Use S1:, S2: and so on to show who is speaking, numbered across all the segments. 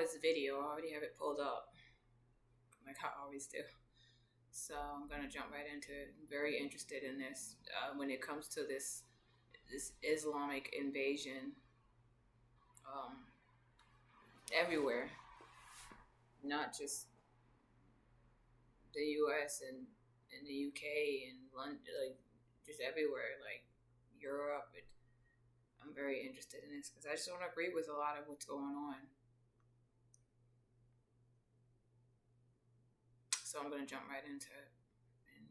S1: this video. I already have it pulled up, like I always do. So I'm gonna jump right into it. I'm very interested in this when it comes to this Islamic invasion everywhere, not just the U.S. and the U.K. and London, like just everywhere, like Europe. I'm very interested in this because I just don't agree with a lot of what's going on. So I'm going to jump right into it and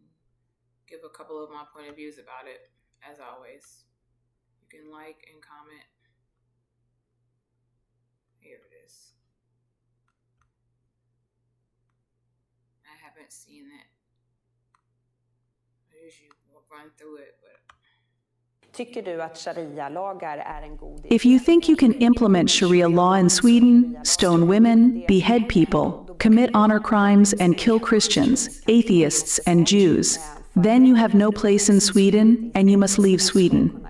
S1: give a couple of my point of views about it, as always. You can like and comment. Here it is. I haven't seen it. I usually run through it, but...
S2: If you think you can implement Sharia law in Sweden, stone women, behead people, commit honor crimes, and kill Christians, atheists, and Jews, then you have no place in Sweden, and you must leave Sweden.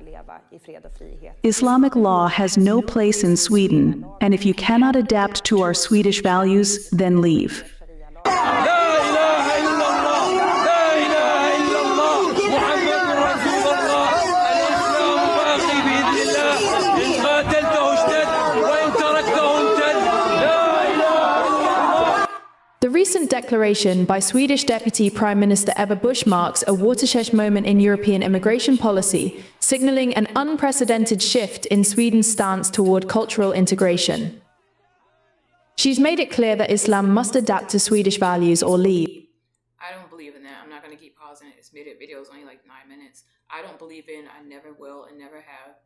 S2: Islamic law has no place in Sweden, and if you cannot adapt to our Swedish values, then leave.
S3: The recent declaration by Swedish Deputy Prime Minister Ebba Busch marks a watershed moment in European immigration policy, signaling an unprecedented shift in Sweden's stance toward cultural integration. She's made it clear that Islam must adapt to Swedish values or leave.
S1: I don't believe in that. I'm not going to keep pausing it. This video is only like 9 minutes. I don't believe in, I never will and never have.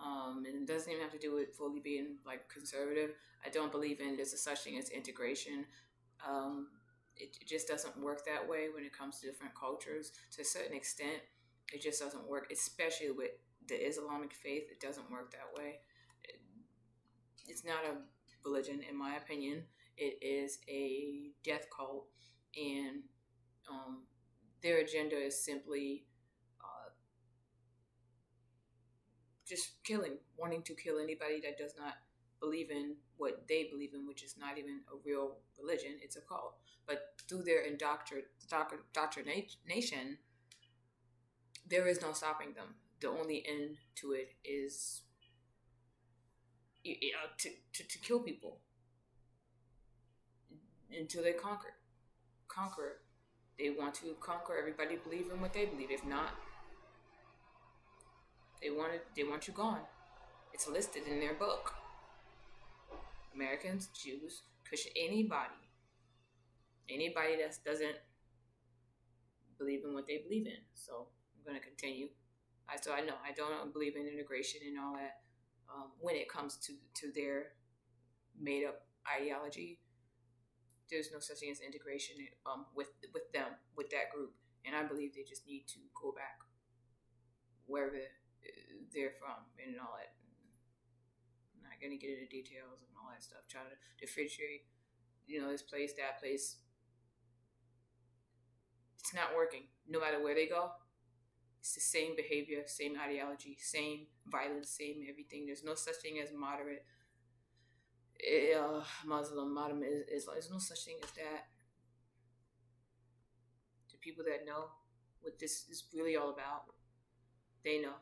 S1: And it doesn't even have to do with fully being like conservative. I don't believe in there's a such thing as integration. It just doesn't work that way when it comes to different cultures. To a certain extent, it just doesn't work, especially with the Islamic faith. It doesn't work that way. It's not a religion, in my opinion. It is a death cult, and their agenda is simply just killing, wanting to kill anybody that does not believe in what they believe in, which is not even a real religion. It's a cult. But through their indoctrination, there is no stopping them. The only end to it is to kill people until they conquer. They want to conquer everybody, believe in what they believe. If not, they want you gone. It's listed in their book. Americans, Jews, Christian, anybody that doesn't believe in what they believe in. So I'm going to continue. So I know I don't believe in integration and all that when it comes to their made up ideology. There's no such thing as integration with them, with that group. And I believe they just need to go back wherever they're from and all that. I'm not going to get into details and all that stuff. Trying to differentiate, this place, that place. It's not working. No matter where they go, it's the same behavior, same ideology, same violence, same everything. There's no such thing as moderate Muslim, moderate Islam. There's no such thing as that. The people that know what this is really all about, they know.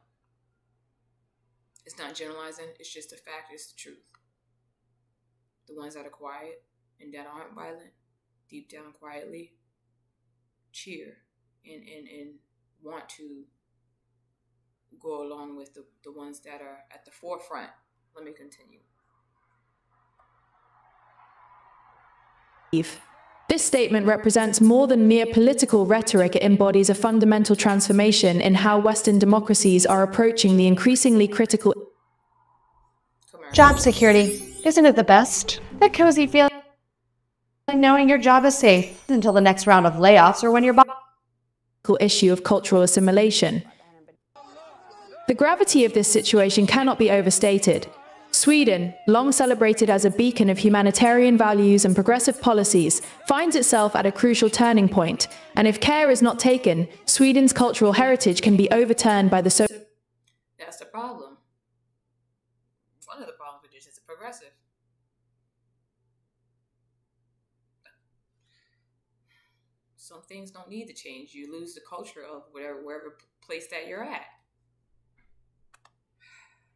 S1: It's not generalizing. It's just a fact. It's the truth. The ones that are quiet and that aren't violent, deep down quietly, cheer and want to go along with the ones that are at the forefront. Let me continue.
S3: This statement represents more than mere political rhetoric. It embodies a fundamental transformation in how Western democracies are approaching the increasingly critical
S4: job security. Isn't it the best? That cozy feeling knowing your job is safe until the next round of layoffs or when your
S3: issue of cultural assimilation. The gravity of this situation cannot be overstated. Sweden, long celebrated as a beacon of humanitarian values and progressive policies, finds itself at a crucial turning point, and if care is not taken, Sweden's cultural heritage can be overturned by the
S1: That's the problem. One of the problems with this is progressive. some things don't need to change. You lose the culture of wherever place that you're at.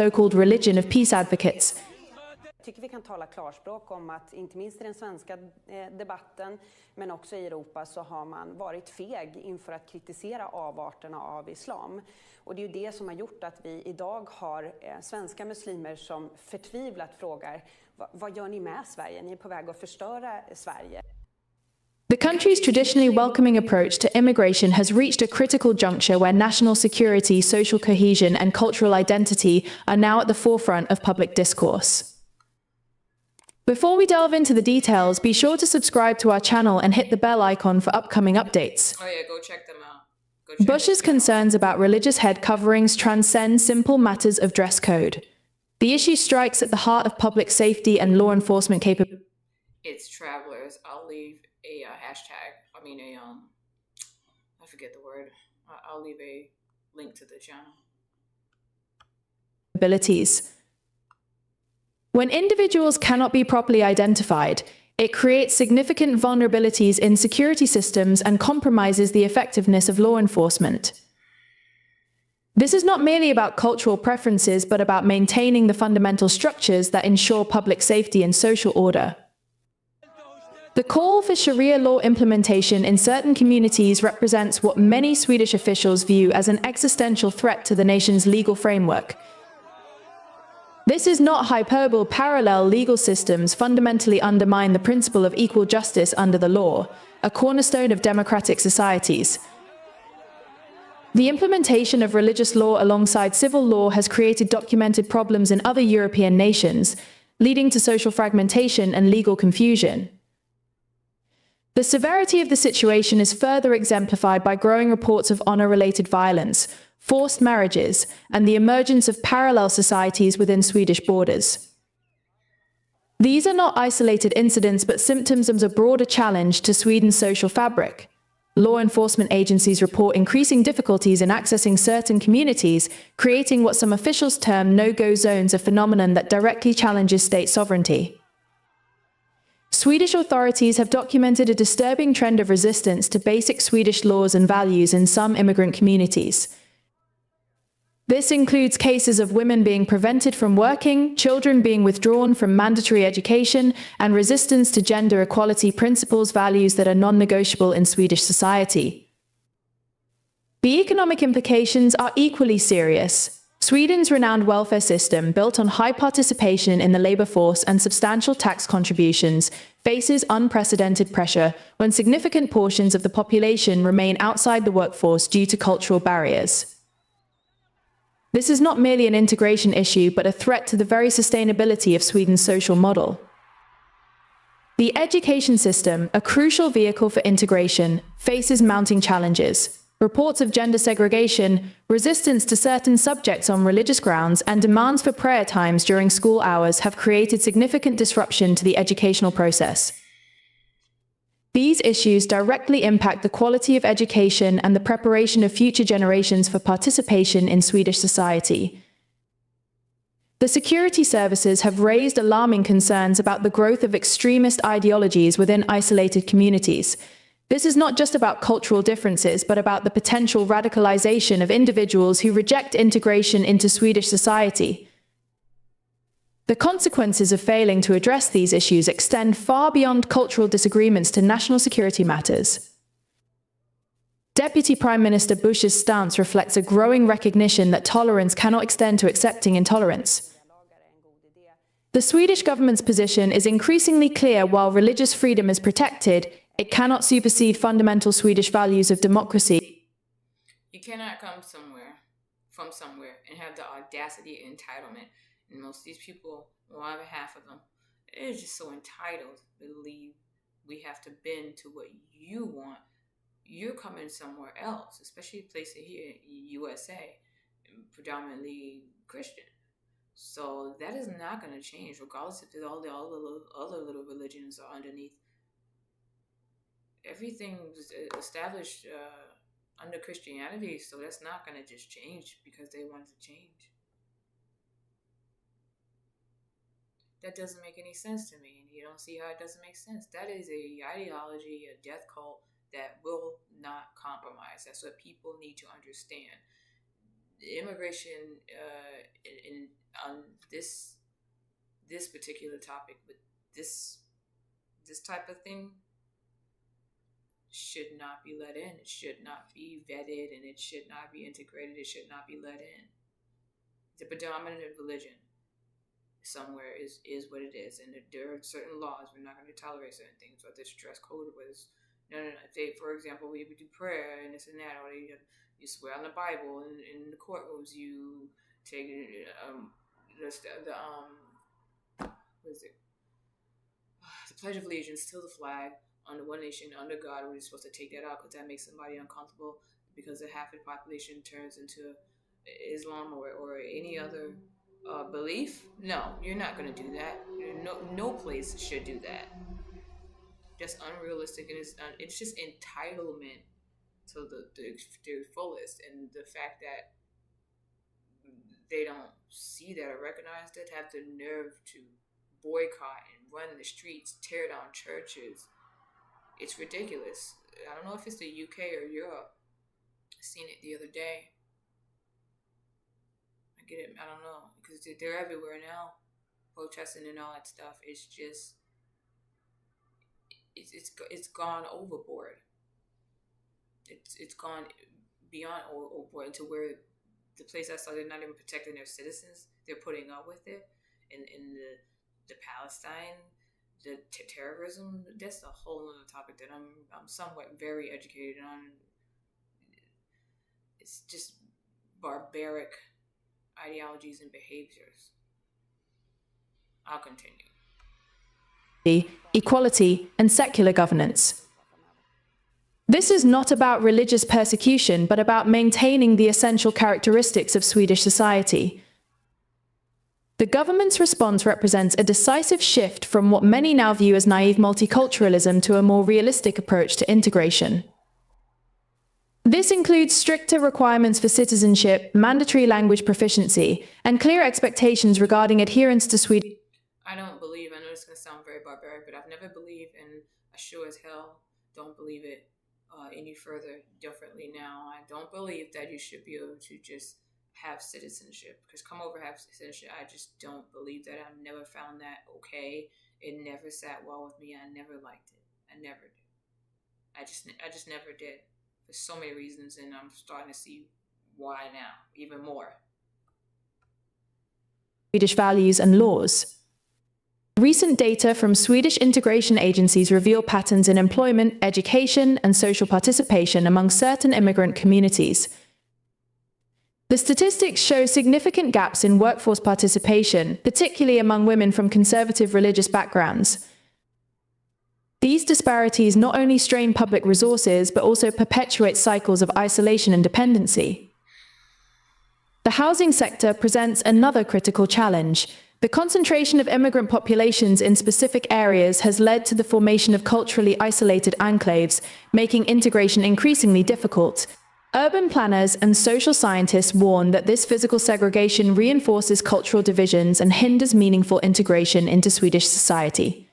S3: So-called religion of peace advocates.
S5: Jag tycker vi kan tala klarspråk om att inte minst i den svenska debatten men också i Europa så har man varit feg inför att kritisera avarterna av islam. Och det är ju det som har gjort att vi idag har svenska muslimer som förtvivlat frågar vad gör ni med Sverige? Ni är på väg att förstöra Sverige.
S3: The country's traditionally welcoming approach to immigration has reached a critical juncture where national security, social cohesion, and cultural identity are now at the forefront of public discourse. Before we delve into the details, be sure to subscribe to our channel and hit the bell icon for upcoming updates.
S1: Oh yeah, go check them out.
S3: Bush's concerns about religious head coverings transcend simple matters of dress code. The issue strikes at the heart of public safety and law enforcement capabilities.
S1: It's travelers. I'll leave a hashtag. I mean I forget the word. I'll leave a link to the channel.
S3: When individuals cannot be properly identified, it creates significant vulnerabilities in security systems and compromises the effectiveness of law enforcement. This is not merely about cultural preferences, but about maintaining the fundamental structures that ensure public safety and social order. The call for Sharia law implementation in certain communities represents what many Swedish officials view as an existential threat to the nation's legal framework. This is not hyperbole. Parallel legal systems fundamentally undermine the principle of equal justice under the law, a cornerstone of democratic societies. The implementation of religious law alongside civil law has created documented problems in other European nations, leading to social fragmentation and legal confusion. The severity of the situation is further exemplified by growing reports of honor-related violence, forced marriages, and the emergence of parallel societies within Swedish borders. These are not isolated incidents but symptoms of a broader challenge to Sweden's social fabric. Law enforcement agencies report increasing difficulties in accessing certain communities, creating what some officials term no-go zones, a phenomenon that directly challenges state sovereignty. Swedish authorities have documented a disturbing trend of resistance to basic Swedish laws and values in some immigrant communities. This includes cases of women being prevented from working, children being withdrawn from mandatory education, and resistance to gender equality principles, values that are non-negotiable in Swedish society. The economic implications are equally serious. Sweden's renowned welfare system, built on high participation in the labor force and substantial tax contributions, faces unprecedented pressure when significant portions of the population remain outside the workforce due to cultural barriers. This is not merely an integration issue, but a threat to the very sustainability of Sweden's social model. The education system, a crucial vehicle for integration, faces mounting challenges. Reports of gender segregation, resistance to certain subjects on religious grounds, and demands for prayer times during school hours have created significant disruption to the educational process. These issues directly impact the quality of education and the preparation of future generations for participation in Swedish society. The security services have raised alarming concerns about the growth of extremist ideologies within isolated communities. This is not just about cultural differences, but about the potential radicalization of individuals who reject integration into Swedish society. The consequences of failing to address these issues extend far beyond cultural disagreements to national security matters. Deputy Prime Minister Bush's stance reflects a growing recognition that tolerance cannot extend to accepting intolerance. The Swedish government's position is increasingly clear. While religious freedom is protected, it cannot supersede fundamental Swedish values of democracy.
S1: You cannot come from somewhere and have the audacity and entitlement. And most of these people, well, I have half of them, they're just so entitled, believe we have to bend to what you want. You're coming somewhere else, especially places here in USA, predominantly Christian. So that is not going to change, regardless if all the other little religions are underneath. Everything was established under Christianity, so that's not going to just change because they want it to change. That doesn't make any sense to me, and you don't see how it doesn't make sense. That is a ideology, a death cult that will not compromise. That's what people need to understand. Immigration on this particular topic with this type of thing should not be let in. It should not be vetted, and it should not be integrated. It should not be let in. The predominant religion somewhere is what it is, and there are certain laws. We're not going to tolerate certain things, whether it's dress code, whether it's If they, for example, we would do prayer and this and that, or you swear on the Bible, and in the courtrooms you take what is it? The Pledge of Allegiance to the flag, under one nation, under God. We're supposed to take that out because that makes somebody uncomfortable, because half the population turns into Islam or any other belief. No, you're not going to do that. No place should do that. Just unrealistic, and it's just entitlement to the fullest. And the fact that they don't see that or recognize that, have the nerve to boycott and run the streets, tear down churches. It's ridiculous. I don't know if it's the UK or Europe. I seen it the other day. I get it. I don't know, because they're everywhere now, protesting and all that stuff. It's just, it's gone overboard. It's gone beyond overboard to where the place I saw, they're not even protecting their citizens. They're putting up with it. In the Palestine, the terrorism, that's a whole other topic that I'm somewhat very educated on. It's just barbaric ideologies and behaviors. I'll continue.
S3: Equality and secular governance. This is not about religious persecution, but about maintaining the essential characteristics of Swedish society. The government's response represents a decisive shift from what many now view as naive multiculturalism to a more realistic approach to integration. This includes stricter requirements for citizenship, mandatory language proficiency, and clear expectations regarding adherence to Swedish.
S1: I know this is going to sound very barbaric, but I've never believed, and I sure as hell don't believe it any further differently now. I don't believe that you should be able to just have citizenship, because come over, have citizenship. I just don't believe that. I've never found that okay. It never sat well with me. I never liked it. I never did. I just never did, for so many reasons, and I'm starting to see why now, even more.
S3: Swedish values and laws. Recent data from Swedish integration agencies reveal patterns in employment, education, and social participation among certain immigrant communities. The statistics show significant gaps in workforce participation, particularly among women from conservative religious backgrounds. These disparities not only strain public resources, but also perpetuate cycles of isolation and dependency. The housing sector presents another critical challenge. The concentration of immigrant populations in specific areas has led to the formation of culturally isolated enclaves, making integration increasingly difficult. Urban planners and social scientists warn that this physical segregation reinforces cultural divisions and hinders meaningful integration into Swedish society.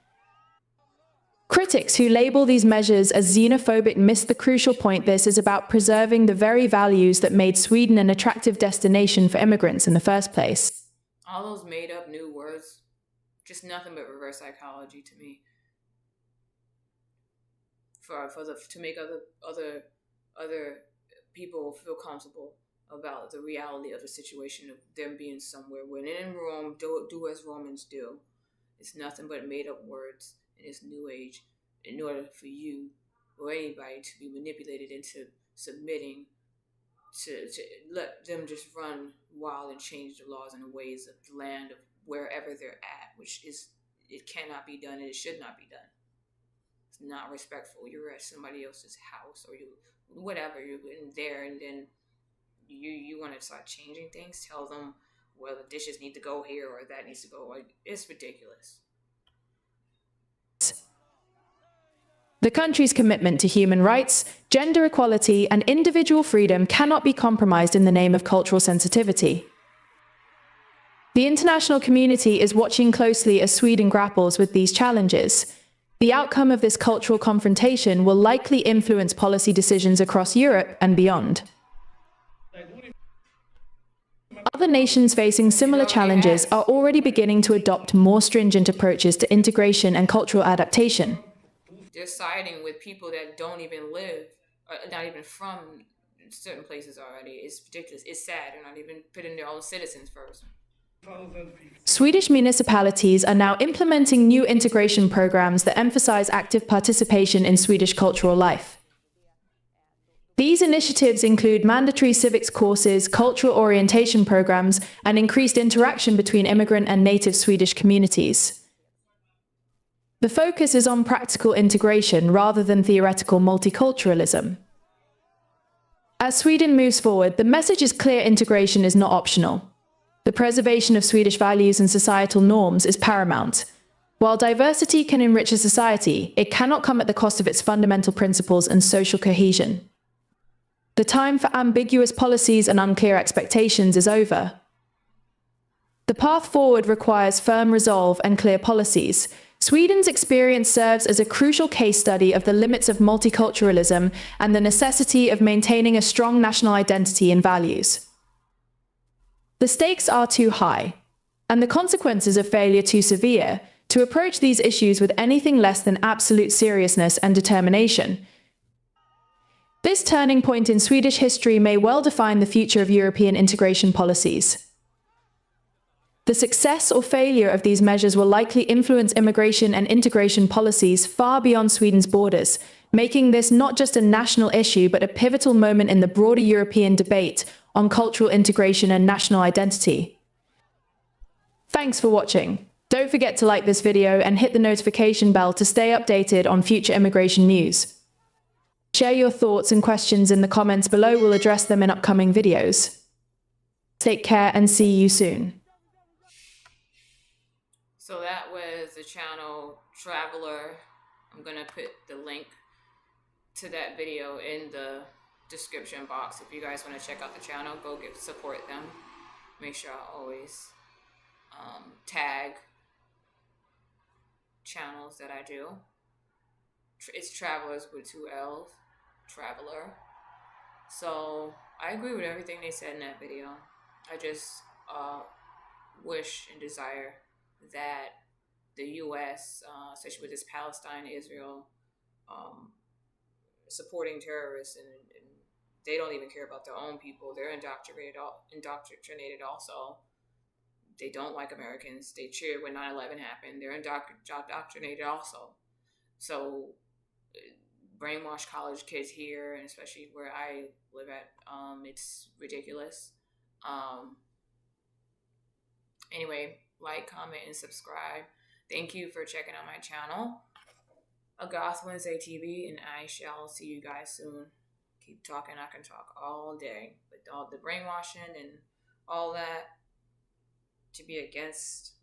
S3: Critics who label these measures as xenophobic miss the crucial point. This is about preserving the very values that made Sweden an attractive destination for immigrants in the first place.
S1: All those made-up new words, just nothing but reverse psychology to me. To make other people feel comfortable about the reality of the situation of them being somewhere. When in Rome, do as Romans do. It's nothing but made-up words in this new age, in order for you or anybody to be manipulated into submitting, to let them just run wild and change the laws and the ways of the land of wherever they're at, it cannot be done, and it should not be done. It's not respectful. You're at somebody else's house, or you're in there, and then you want to start changing things, tell them, well, the dishes need to go here or that needs to go. It's ridiculous.
S3: The country's commitment to human rights, gender equality, and individual freedom cannot be compromised in the name of cultural sensitivity. The international community is watching closely as Sweden grapples with these challenges. The outcome of this cultural confrontation will likely influence policy decisions across Europe and beyond. Other nations facing similar challenges are already beginning to adopt more stringent approaches to integration and cultural adaptation.
S1: They're siding with people that don't even live, or not even from certain places already. It's ridiculous. It's sad. They're not even putting their own citizens first.
S3: Swedish municipalities are now implementing new integration programs that emphasize active participation in Swedish cultural life. These initiatives include mandatory civics courses, cultural orientation programs, and increased interaction between immigrant and native Swedish communities. The focus is on practical integration rather than theoretical multiculturalism. As Sweden moves forward, the message is clear: integration is not optional. The preservation of Swedish values and societal norms is paramount. While diversity can enrich a society, it cannot come at the cost of its fundamental principles and social cohesion. The time for ambiguous policies and unclear expectations is over. The path forward requires firm resolve and clear policies. Sweden's experience serves as a crucial case study of the limits of multiculturalism and the necessity of maintaining a strong national identity and values. The stakes are too high, and the consequences of failure too severe, to approach these issues with anything less than absolute seriousness and determination. This turning point in Swedish history may well define the future of European integration policies. The success or failure of these measures will likely influence immigration and integration policies far beyond Sweden's borders, making this not just a national issue but a pivotal moment in the broader European debate on cultural integration and national identity. Thanks for watching. Don't forget to like this video and hit the notification bell to stay updated on future immigration news. Share your thoughts and questions in the comments below. We'll address them in upcoming videos. Take care and see you soon.
S1: So that was the channel 𝚑𝕊𝚘. I'm going to put the link to that video in the description box. If you guys want to check out the channel, go support them. Make sure I always tag channels that I do. It's Travelers with 2 L's. 𝚑𝕊𝚘. So I agree with everything they said in that video. I just wish and desire that the U.S., especially with this Palestine-Israel supporting terrorists, and they don't even care about their own people. They're indoctrinated also. They don't like Americans. They cheered when 9/11 happened. They're indoctrinated also. So brainwash college kids here, and especially where I live at, it's ridiculous. Anyway, like, comment, and subscribe. Thank you for checking out my channel, A Goth Wednesday TV, and I shall see you guys soon. Keep talking. I can talk all day, but all the brainwashing and all that, to be against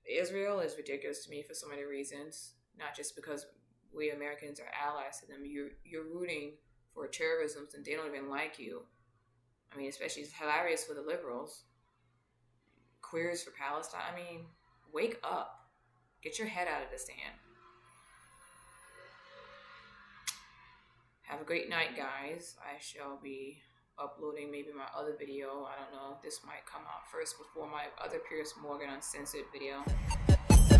S1: Israel is ridiculous to me for so many reasons. Not just because we Americans are allies to them. You're rooting for terrorism and they don't even like you. I mean, especially it's hilarious for the liberals. Queers for Palestine. I mean, wake up. Get your head out of the sand. Have a great night, guys. I shall be uploading maybe my other video. I don't know. This might come out first before my other Piers Morgan Uncensored video. So.